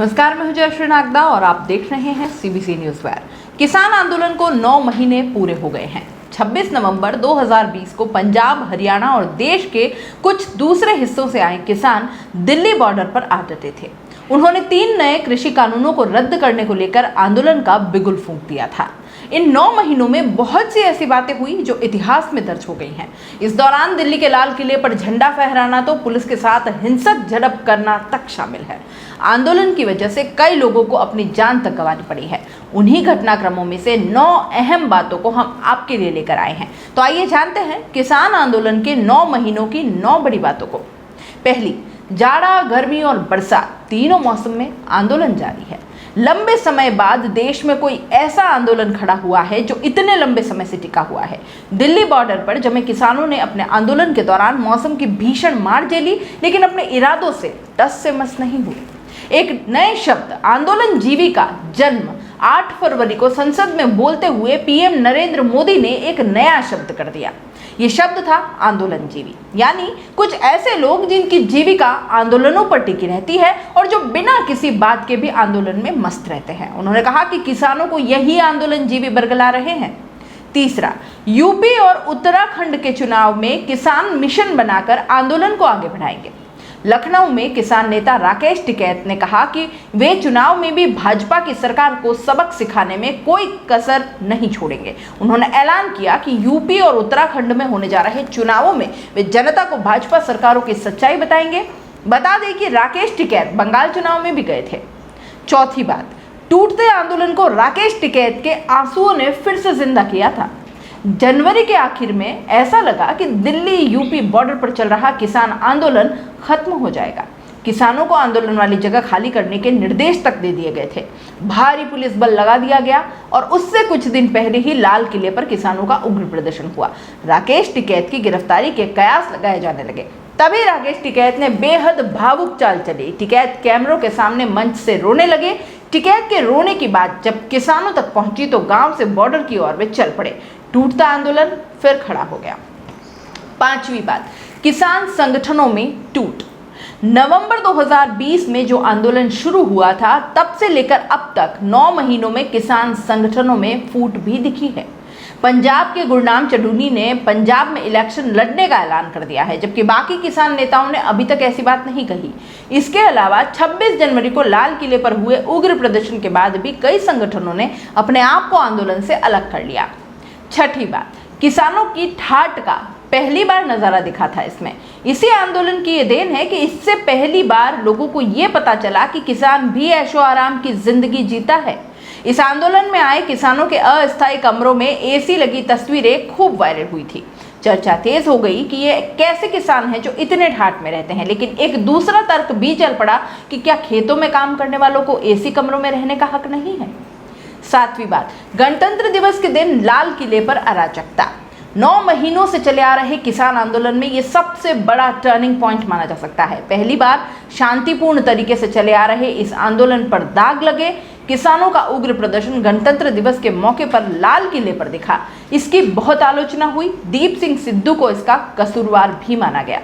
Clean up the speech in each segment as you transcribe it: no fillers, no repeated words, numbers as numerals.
नमस्कार, मैं हूं जयश्री नागदा और आप देख रहे हैं सीबीसी न्यूज वायर। किसान आंदोलन को 9 महीने पूरे हो गए हैं। 26 नवंबर 2020 को पंजाब, हरियाणा और देश के कुछ दूसरे हिस्सों से आए किसान दिल्ली बॉर्डर पर आ डटे थे। उन्होंने 3 नए कृषि कानूनों को रद्द करने को लेकर आंदोलन का बिगुल फूंक दिया था। इन 9 महीनों में बहुत सी ऐसी बातें हुई जो इतिहास में दर्ज हो गई हैं। इस दौरान दिल्ली के लाल किले पर झंडा फहराना तो पुलिस के साथ हिंसक झड़प करना तक शामिल है। आंदोलन की वजह से कई लोगों को अपनी जान तक गंवानी पड़ी है। उन्हीं घटनाक्रमों में से 9 अहम बातों को हम आपके लिए लेकर आए हैं। तो आइए जानते हैं किसान आंदोलन के 9 महीनों की 9 बड़ी बातों को। पहली, जाड़ा, गर्मी और बरसात तीनों मौसम में आंदोलन जारी है। लंबे समय बाद देश में कोई ऐसा आंदोलन खड़ा हुआ है जो इतने लंबे समय से टिका हुआ है। दिल्ली बॉर्डर पर जमे किसानों ने अपने आंदोलन के दौरान मौसम की भीषण मार झेली, लेकिन अपने इरादों से टस से मस नहीं हुए। एक नए शब्द आंदोलन जीवी का जन्म 8 फरवरी को संसद में बोलते हुए पीएम नरेंद्र मोदी ने एक नया शब्द कर दिया। ये शब्द था आंदोलन जीवी, यानी कुछ ऐसे लोग जिनकी जीविका आंदोलनों पर टिकी रहती है और जो बिना किसी बात के भी आंदोलन में मस्त रहते हैं। उन्होंने कहा कि किसानों को यही आंदोलन जीवी बरगला रहे हैं। तीसरा, यूपी और उत्तराखंड के चुनाव में किसान मिशन बनाकर आंदोलन को आगे बढ़ाएंगे। लखनऊ में किसान नेता राकेश टिकैत ने कहा कि वे चुनाव में भी भाजपा की सरकार को सबक सिखाने में कोई कसर नहीं छोड़ेंगे। उन्होंने ऐलान किया कि यूपी और उत्तराखंड में होने जा रहे चुनावों में वे जनता को भाजपा सरकारों की सच्चाई बताएंगे। बता दें कि राकेश टिकैत बंगाल चुनाव में भी गए थे। चौथी बात, टूटते आंदोलन को राकेश टिकैत के आंसुओं ने फिर से जिंदा किया था। जनवरी के आखिर में ऐसा लगा कि दिल्ली यूपी बॉर्डर पर चल रहा किसान आंदोलन खत्म हो जाएगा। किसानों को आंदोलन वाली जगह खाली करने के निर्देश तक दे दिए गए थे। भारी पुलिस बल लगा दिया गया और उससे कुछ दिन पहले ही लाल किले पर किसानों का उग्र प्रदर्शन हुआ। राकेश टिकैत की गिरफ्तारी के कयास लगाए जाने लगे। तभी राकेश टिकैत ने बेहद भावुक चाल चली। टिकैत कैमरों के सामने मंच से रोने लगे। टिकैत के रोने की बात जब किसानों तक पहुंची तो गांव से बॉर्डर की ओर वे चल पड़े। टूटता आंदोलन फिर खड़ा हो गया। पांचवी बात, किसान संगठनों में टूट। नवंबर 2020 में जो आंदोलन शुरू हुआ था, तब से लेकर अब तक 9 महीनों में किसान संगठनों में फूट भी दिखी है। पंजाब के गुरनाम चढ़ूनी ने पंजाब में इलेक्शन लड़ने का ऐलान कर दिया है, जबकि बाकी किसान नेताओं ने अभी तक ऐसी बात नहीं कही। इसके अलावा 26 जनवरी को लाल किले पर हुए उग्र प्रदर्शन के बाद भी कई संगठनों ने अपने आप को आंदोलन से अलग कर लिया। छठी बात, किसानों की ठाट का पहली बार नजारा दिखा था इसमें। इसी आंदोलन की ये देन है कि इससे पहली बार लोगों को ये पता चला कि किसान भी ऐशो आराम की जिंदगी जीता है। इस आंदोलन में आए किसानों के अस्थायी कमरों में एसी लगी तस्वीरें खूब वायरल हुई थी। चर्चा तेज हो गई कि ये कैसे किसान हैं जो इतने ठाट में रहते हैं, लेकिन एक दूसरा तर्क भी चल पड़ा कि क्या खेतों में काम करने वालों को एसी कमरों में रहने का हक नहीं है। सातवीं बात, गणतंत्र दिवस के दिन लाल किले पर अराजकता। 9 महीनों से चले आ रहे किसान आंदोलन में ये सबसे बड़ा टर्निंग पॉइंट माना जा सकता है। पहली बार शांतिपूर्ण तरीके से चले आ रहे इस आंदोलन पर दाग लगे। किसानों का उग्र प्रदर्शन गणतंत्र दिवस के मौके पर लाल किले पर दिखा। इसकी बहुत आलोचना हुई। दीप सिंह सिद्धू को इसका कसूरवार भी माना गया।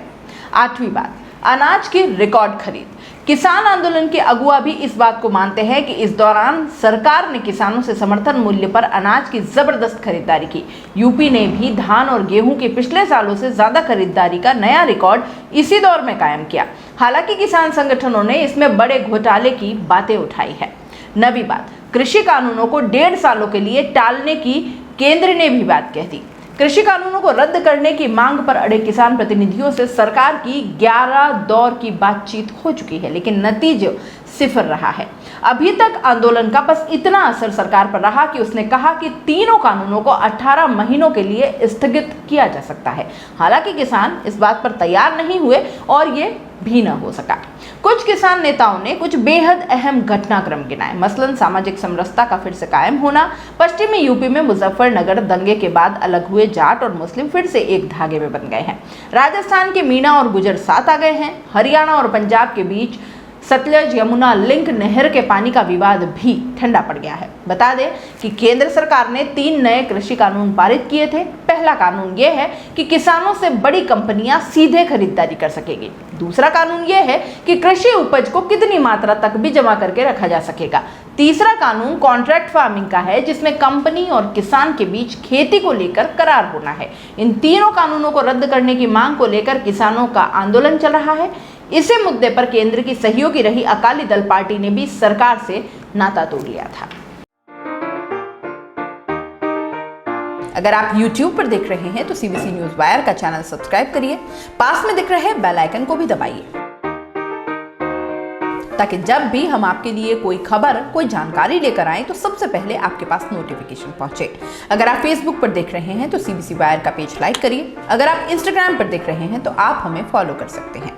आठवीं बात, अनाज की रिकॉर्ड खरीद। किसान आंदोलन के अगुआ भी इस बात को मानते हैं कि इस दौरान सरकार ने किसानों से समर्थन मूल्य पर अनाज की जबरदस्त खरीदारी की। यूपी ने भी धान और गेहूं की पिछले सालों से ज्यादा खरीदारी का नया रिकॉर्ड इसी दौर में कायम किया। हालांकि किसान संगठनों ने इसमें बड़े घोटाले की बातें उठाई है। नवी बात, कृषि कानूनों को 1.5 सालों के लिए टालने की केंद्र ने भी बात कह दी। कृषि कानूनों को रद्द करने की मांग पर अड़े किसान प्रतिनिधियों से सरकार की 11 दौर की बातचीत हो चुकी है, लेकिन नतीजा सिफर रहा है। अभी तक आंदोलन का बस इतना असर सरकार पर रहा कि उसने कहा कि तीनों कानूनों को 18 महीनों के लिए स्थगित किया जा सकता है। हालांकि किसान इस बात पर तैयार नहीं हुए और ये भी न हो सका। कुछ किसान नेताओं ने कुछ बेहद अहम घटनाक्रम गिनाए, मसलन सामाजिक समरसता का फिर से कायम होना। पश्चिमी यूपी में मुजफ्फरनगर दंगे के बाद अलग हुए जाट और मुस्लिम फिर से एक धागे में बन गए हैं। राजस्थान के मीणा और गुजर साथ आ गए हैं। हरियाणा और पंजाब के बीच सतलज यमुना लिंक नहर के पानी का विवाद भी ठंडा पड़ गया है। बता दें कि केंद्र सरकार ने 3 नए कृषि कानून पारित किए थे। पहला कानून यह है कि किसानों से बड़ी कंपनियां सीधे खरीदारी कर सकेगी। दूसरा कानून यह है कि कृषि उपज को कितनी मात्रा तक भी जमा करके रखा जा सकेगा। तीसरा कानून कॉन्ट्रैक्ट फार्मिंग का है, जिसमें कंपनी और किसान के बीच खेती को लेकर करार होना है। इन तीनों कानूनों को रद्द करने की मांग को लेकर किसानों का आंदोलन चल रहा है। इसी मुद्दे पर केंद्र की सहयोगी रही अकाली दल पार्टी ने भी सरकार से नाता तोड़ लिया था। अगर आप YouTube पर देख रहे हैं तो CBC न्यूज़ वायर का चैनल सब्सक्राइब करिए, पास में दिख रहे बेल आइकन को भी दबाइए, ताकि जब भी हम आपके लिए कोई खबर, कोई जानकारी लेकर आए तो सबसे पहले आपके पास नोटिफिकेशन पहुंचे। अगर आप Facebook पर देख रहे हैं तो CBC वायर का पेज लाइक करिए। अगर आप Instagram पर देख रहे हैं तो आप हमें फॉलो कर सकते हैं।